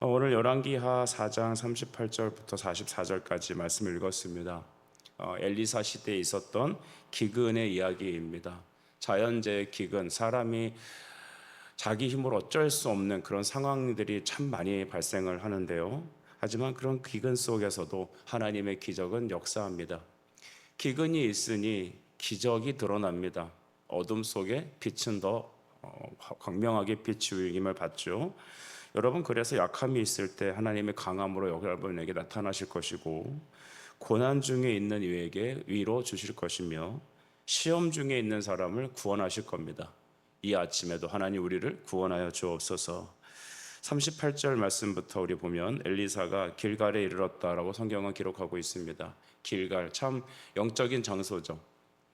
오늘 열왕기하 4장 38절부터 44절까지 말씀을 읽었습니다. 엘리사 시대에 있었던 기근의 이야기입니다. 자연재해 기근, 사람이 자기 힘으로 어쩔 수 없는 그런 상황들이 참 많이 발생을 하는데요. 하지만 그런 기근 속에서도 하나님의 기적은 역사합니다. 기근이 있으니 기적이 드러납니다. 어둠 속에 빛은 더 광명하게 비추임을 받죠. 여러분, 그래서 약함이 있을 때 하나님의 강함으로 여러분에게 나타나실 것이고, 고난 중에 있는 이에게 위로 주실 것이며, 시험 중에 있는 사람을 구원하실 겁니다. 이 아침에도 하나님 우리를 구원하여 주옵소서. 38절 말씀부터 우리 보면 엘리사가 길갈에 이르렀다라고 성경은 기록하고 있습니다. 길갈, 참 영적인 장소죠.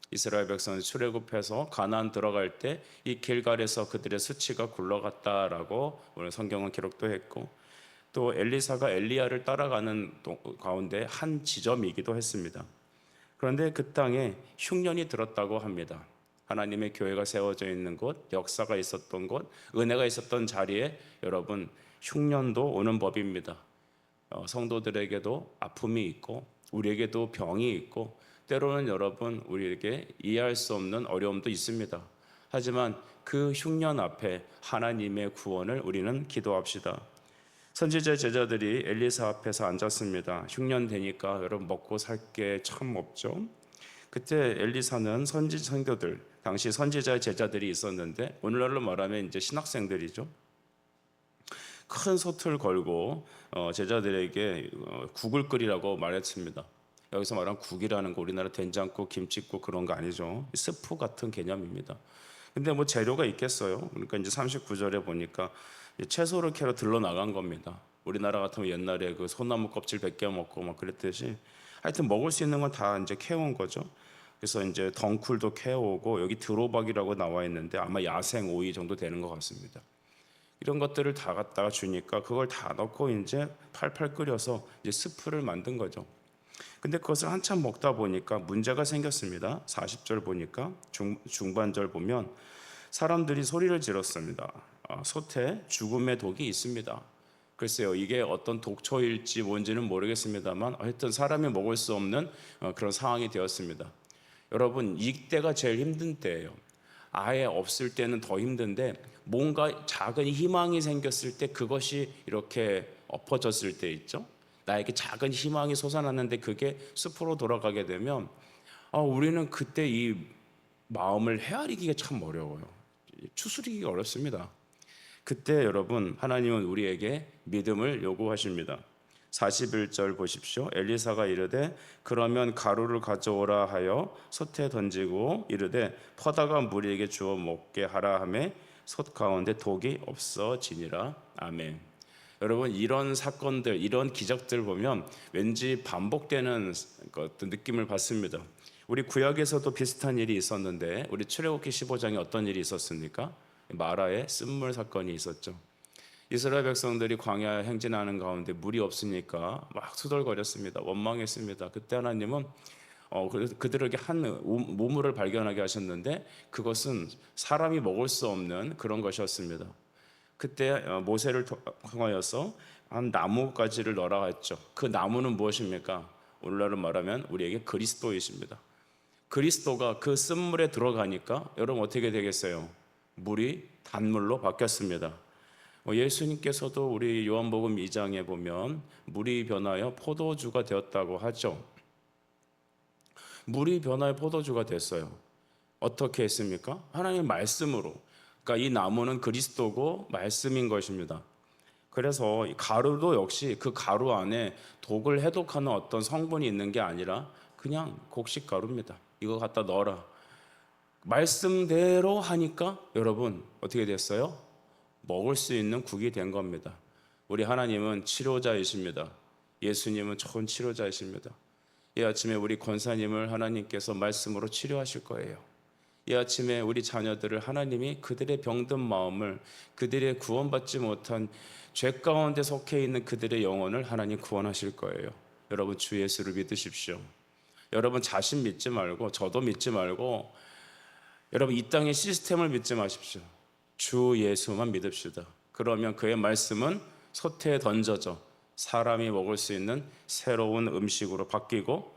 이스라엘 백성은 출애굽해서 가나안 들어갈 때 이 길갈에서 그들의 수치가 굴러갔다라고 오늘 성경은 기록도 했고, 또 엘리사가 엘리야를 따라가는 가운데 한 지점이기도 했습니다. 그런데 그 땅에 흉년이 들었다고 합니다. 하나님의 교회가 세워져 있는 곳, 역사가 있었던 곳, 은혜가 있었던 자리에 여러분 흉년도 오는 법입니다. 성도들에게도 아픔이 있고 우리에게도 병이 있고 때로는 여러분 우리에게 이해할 수 없는 어려움도 있습니다. 하지만 그 흉년 앞에 하나님의 구원을 우리는 기도합시다. 선지자 제자들이 엘리사 앞에서 앉았습니다. 흉년 되니까 여러분 먹고 살 게 참 없죠. 그때 엘리사는 선교들, 당시 선지자 제자들이 있었는데 오늘날로 말하면 이제 신학생들이죠. 큰 솥을 걸고 제자들에게 국을 끓이라고 말했습니다. 여기서 말한 국이라는 거 우리나라 된장국, 김치국 그런 거 아니죠. 스프 같은 개념입니다. 근데 뭐 재료가 있겠어요. 그러니까 이제 39절에 보니까 채소를 캐러 들러 나간 겁니다. 우리나라 같으면 옛날에 그 소나무 껍질 벗겨 먹고 막 그랬듯이 하여튼 먹을 수 있는 건 다 이제 캐온 거죠. 그래서 이제 덩쿨도 캐오고 여기 드로박이라고 나와 있는데 아마 야생 오이 정도 되는 것 같습니다. 이런 것들을 다 갖다가 주니까 그걸 다 넣고 이제 팔팔 끓여서 이제 스프를 만든 거죠. 근데 그것을 한참 먹다 보니까 문제가 생겼습니다. 40절 보니까 중반절 보면 사람들이 소리를 질렀습니다. 솥에 죽음의 독이 있습니다. 글쎄요, 이게 어떤 독초일지 뭔지는 모르겠습니다만 하여튼 사람이 먹을 수 없는 그런 상황이 되었습니다. 여러분, 이때가 제일 힘든 때예요. 아예 없을 때는 더 힘든데 뭔가 작은 희망이 생겼을 때 그것이 이렇게 엎어졌을 때 있죠. 나에게 작은 희망이 솟아났는데 그게 숲으로 돌아가게 되면 우리는 그때 이 마음을 헤아리기가 참 어려워요. 추스리기가 어렵습니다. 그때 여러분 하나님은 우리에게 믿음을 요구하십니다. 41절 보십시오. 엘리사가 이르되 그러면 가루를 가져오라 하여 솥에 던지고 이르되 퍼다가 무리에게 주어 먹게 하라 하매 솥 가운데 독이 없어지니라. 아멘. 여러분, 이런 사건들, 이런 기적들 보면 왠지 반복되는 어떤 느낌을 받습니다. 우리 구약에서도 비슷한 일이 있었는데 우리 출애굽기 15장에 어떤 일이 있었습니까? 마라의 쓴물 사건이 있었죠. 이스라엘 백성들이 광야 행진하는 가운데 물이 없으니까 막 투덜거렸습니다. 원망했습니다. 그때 하나님은 그들에게 한 우물을 발견하게 하셨는데 그것은 사람이 먹을 수 없는 그런 것이었습니다. 그때 모세를 통하여서 한 나무가지를 넣으라 했죠. 그 나무는 무엇입니까? 오늘날로 말하면 우리에게 그리스도이십니다. 그리스도가 그 쓴물에 들어가니까 여러분 어떻게 되겠어요? 물이 단물로 바뀌었습니다. 예수님께서도 우리 요한복음 2장에 보면 물이 변하여 포도주가 되었다고 하죠. 물이 변하여 포도주가 됐어요. 어떻게 했습니까? 하나님의 말씀으로. 그러니까 이 나무는 그리스도고 말씀인 것입니다. 그래서 가루도 역시 그 가루 안에 독을 해독하는 어떤 성분이 있는 게 아니라 그냥 곡식 가루입니다. 이거 갖다 넣어라. 말씀대로 하니까 여러분 어떻게 됐어요? 먹을 수 있는 국이 된 겁니다. 우리 하나님은 치료자이십니다. 예수님은 좋은 치료자이십니다. 이 아침에 우리 권사님을 하나님께서 말씀으로 치료하실 거예요. 이 아침에 우리 자녀들을 하나님이 그들의 병든 마음을, 그들의 구원받지 못한 죄 가운데 속해 있는 그들의 영혼을 하나님 구원하실 거예요. 여러분, 주 예수를 믿으십시오. 여러분 자신 믿지 말고 저도 믿지 말고 여러분 이 땅의 시스템을 믿지 마십시오. 주 예수만 믿읍시다. 그러면 그의 말씀은 솥에 던져져 사람이 먹을 수 있는 새로운 음식으로 바뀌고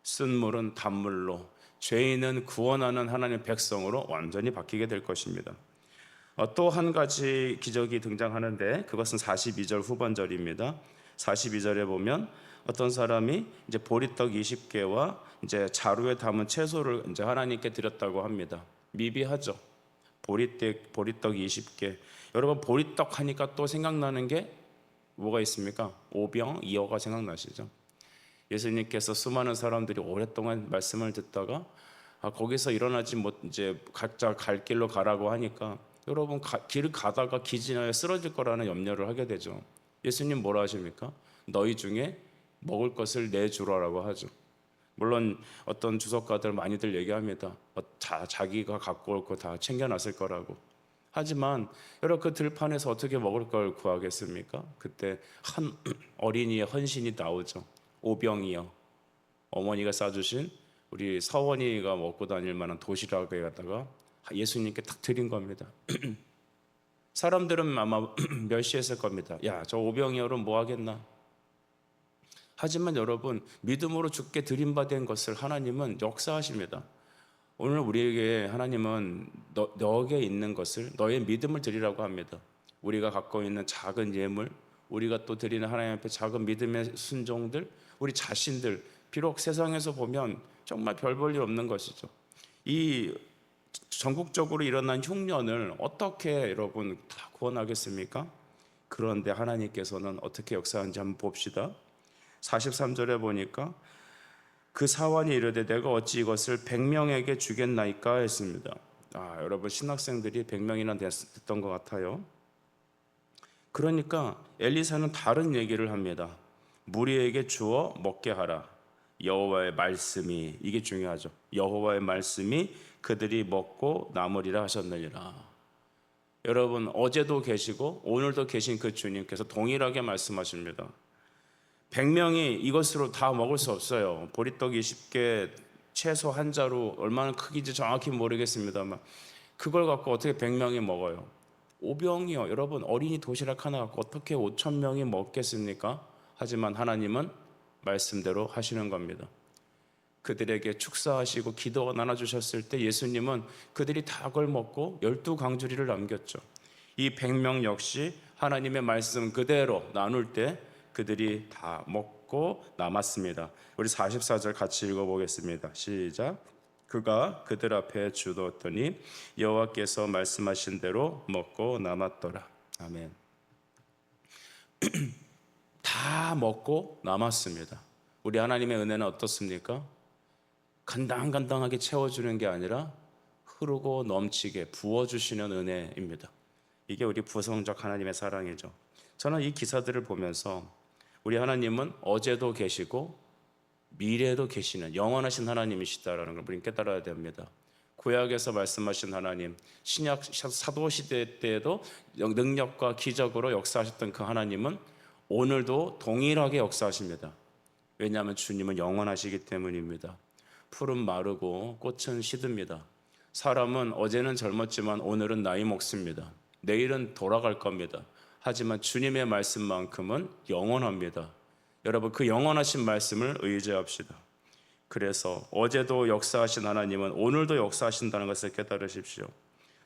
쓴 물은 단물로 죄인은 구원하는 하나님의 백성으로 완전히 바뀌게 될 것입니다. 또 한 가지 기적이 등장하는데 그것은 42절 후반절입니다. 42절에 보면 어떤 사람이 이제 보리떡 20개와 이제 자루에 담은 채소를 이제 하나님께 드렸다고 합니다. 미비하죠. 보리떡 20개. 여러분 보리떡 하니까 또 생각나는 게 뭐가 있습니까? 오병이어가 생각나시죠? 예수님께서 수많은 사람들이 오랫동안 말씀을 듣다가 거기서 일어나지 못 이제 각자 갈 길로 가라고 하니까 여러분 길을 가다가 기진하여 쓰러질 거라는 염려를 하게 되죠. 예수님 뭐라 하십니까? 너희 중에 먹을 것을 내주라라고 하죠. 물론 어떤 주석가들 많이들 얘기합니다. 자기가 갖고 올 거 다 챙겨놨을 거라고. 하지만 여러분 그 들판에서 어떻게 먹을 걸 구하겠습니까? 그때 한 어린이의 헌신이 나오죠. 오병이어. 어머니가 싸주신 우리 서원이가 먹고 다닐 만한 도시락에 갖다가 예수님께 딱 드린 겁니다. 사람들은 아마 멸시했을 겁니다. 야, 저 오병이어로 뭐 하겠나? 하지만 여러분 믿음으로 주께 드림받은 것을 하나님은 역사하십니다. 오늘 우리에게 하나님은 너에게 있는 것을 너의 믿음을 드리라고 합니다. 우리가 갖고 있는 작은 예물, 우리가 또 드리는 하나님 앞에 작은 믿음의 순종들, 우리 자신들, 비록 세상에서 보면 정말 별 볼 일 없는 것이죠. 이 전국적으로 일어난 흉년을 어떻게 여러분 다 구원하겠습니까? 그런데 하나님께서는 어떻게 역사하는지 한번 봅시다. 43절에 보니까 그 사환이 이르되 내가 어찌 이것을 100명에게 주겠나이까 했습니다. 여러분 신학생들이 100명이나 됐던 것 같아요. 그러니까 엘리사는 다른 얘기를 합니다. 무리에게 주어 먹게 하라. 여호와의 말씀이, 이게 중요하죠. 여호와의 말씀이 그들이 먹고 남으리라 하셨느니라. 여러분 어제도 계시고 오늘도 계신 그 주님께서 동일하게 말씀하십니다. 100명이 이것으로 다 먹을 수 없어요. 보리떡 20개, 채소 한 자루, 얼마나 크기인지 정확히 모르겠습니다만 그걸 갖고 어떻게 100명이 먹어요? 오병이요. 여러분 어린이 도시락 하나 갖고 어떻게 5,000명이 먹겠습니까? 하지만 하나님은 말씀대로 하시는 겁니다. 그들에게 축사하시고 기도가 나눠주셨을 때 예수님은 그들이 다 그걸 먹고 12강주리를 남겼죠. 이 100명 역시 하나님의 말씀 그대로 나눌 때 그들이 다 먹고 남았습니다. 우리 44절 같이 읽어보겠습니다. 시작. 그가 그들 앞에 주었더니 여호와께서 말씀하신 대로 먹고 남았더라. 아멘. 다 먹고 남았습니다. 우리 하나님의 은혜는 어떻습니까? 간당간당하게 채워주는 게 아니라 흐르고 넘치게 부어주시는 은혜입니다. 이게 우리 부성적 하나님의 사랑이죠. 저는 이 기사들을 보면서 우리 하나님은 어제도 계시고 미래에도 계시는 영원하신 하나님이시다라는 걸 우리는 깨달아야 됩니다. 구약에서 말씀하신 하나님, 신약 사도시대 때에도 능력과 기적으로 역사하셨던 그 하나님은 오늘도 동일하게 역사하십니다. 왜냐하면 주님은 영원하시기 때문입니다. 풀은 마르고 꽃은 시듭니다. 사람은 어제는 젊었지만 오늘은 나이 먹습니다. 내일은 돌아갈 겁니다. 하지만 주님의 말씀만큼은 영원합니다. 여러분 그 영원하신 말씀을 의지합시다. 그래서 어제도 역사하신 하나님은 오늘도 역사하신다는 것을 깨달으십시오.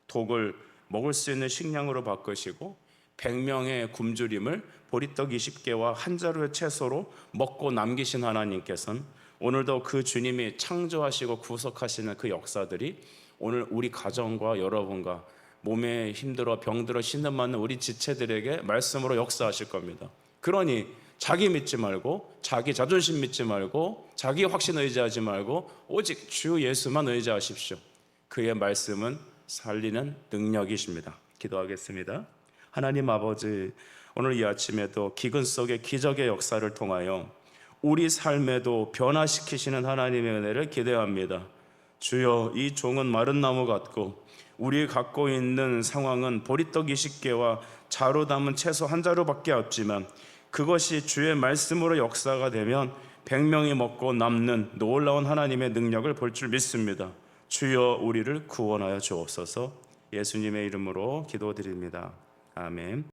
독을 먹을 수 있는 식량으로 바꾸시고 100명의 굶주림을 보리떡 20개와 한 자루의 채소로 먹고 남기신 하나님께서는 오늘도 그 주님이 창조하시고 구속하시는 그 역사들이 오늘 우리 가정과 여러분과 몸에 힘들어 병들어 신음하는 우리 지체들에게 말씀으로 역사하실 겁니다. 그러니 자기 믿지 말고 자기 자존심 믿지 말고 자기 확신 의지하지 말고 오직 주 예수만 의지하십시오. 그의 말씀은 살리는 능력이십니다. 기도하겠습니다. 하나님 아버지, 오늘 이 아침에도 기근 속의 기적의 역사를 통하여 우리 삶에도 변화시키시는 하나님의 은혜를 기대합니다. 주여, 이 종은 마른 나무 같고 우리 갖고 있는 상황은 보리떡 20개와 자루 담은 채소 한 자루밖에 없지만 그것이 주의 말씀으로 역사가 되면 100명이 먹고 남는 놀라운 하나님의 능력을 볼 줄 믿습니다. 주여, 우리를 구원하여 주옵소서. 예수님의 이름으로 기도드립니다. 아멘.